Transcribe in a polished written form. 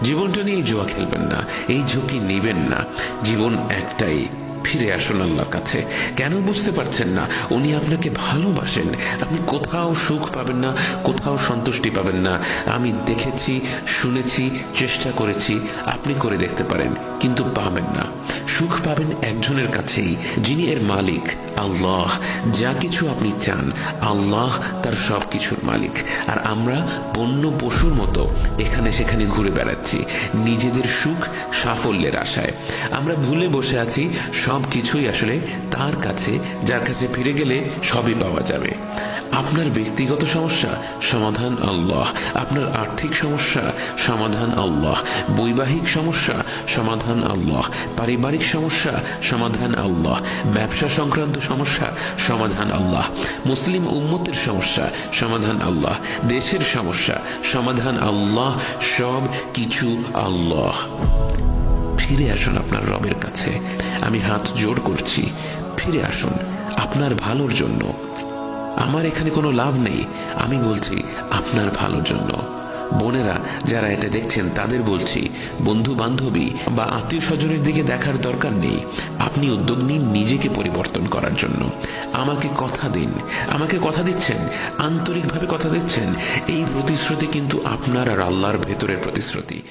জীবনটা নিয়ে জুয়া খেলবেন না, এই ঝুঁকি নেবেন না। জীবন একটাই, ফিরে আসুন আল্লাহর কাছে। কেন বুঝতে পারছেন না? উনি আপনাকে ভালোবাসেন। আপনি কোথাও সুখ পাবেন না, কোথাও সন্তুষ্টি পাবেন না। আমি দেখেছি, শুনেছি, চেষ্টা করেছি, আপনি করে দেখতে পারেন, কিন্তু পাবেন না। সুখ পাবেন একজনের কাছেই, যিনি এর মালিক, আল্লাহ। যা কিছু আপনি চান, আল্লাহ তার সব কিছুর মালিক। আর আমরা বন্য পশুর মতো এখানে সেখানে ঘুরে বেড়াচ্ছি নিজেদের সুখ সাফল্যের আশায়। আমরা ভুলে বসে আছি সব কিছুই আসলে তার কাছে, যার কাছে ফিরে গেলে সবই পাওয়া যাবে। আপনার ব্যক্তিগত সমস্যা, সমাধান আল্লাহ। আপনার আর্থিক সমস্যা, সমাধান আল্লাহ। বৈবাহিক সমস্যা, সমাধান আল্লাহ। পারিবারিক সমস্যা, সমাধান আল্লাহ। ব্যবসা সংক্রান্ত সমস্যা, সমাধান আল্লাহ। মুসলিম উম্মতের সমস্যা, সমাধান আল্লাহ। দেশের সমস্যা, সমাধান আল্লাহ। সব কিছু আল্লাহ। ফিরে আসুন আপনার রবের কাছে। আমি হাত জোড় করছি, ফিরে আসুন আপনার ভালোর জন্য। আমার এখানে কোনো লাভ নেই, আমি বলছি আপনার ভালোর জন্য। বোনেরা যারা এটা দেখছেন তাদের বলছি, বন্ধু বান্ধবী বা আত্মীয় স্বজনের দিকে দেখার দরকার নেই। আপনি উদ্যোগ নিন নিজেকে পরিবর্তন করার জন্য। আমাকে কথা দিন, আমাকে কথা দিচ্ছেন, আন্তরিকভাবে কথা দিচ্ছেন। এই প্রতিশ্রুতি কিন্তু আপনার আর আল্লাহর ভেতরের প্রতিশ্রুতি।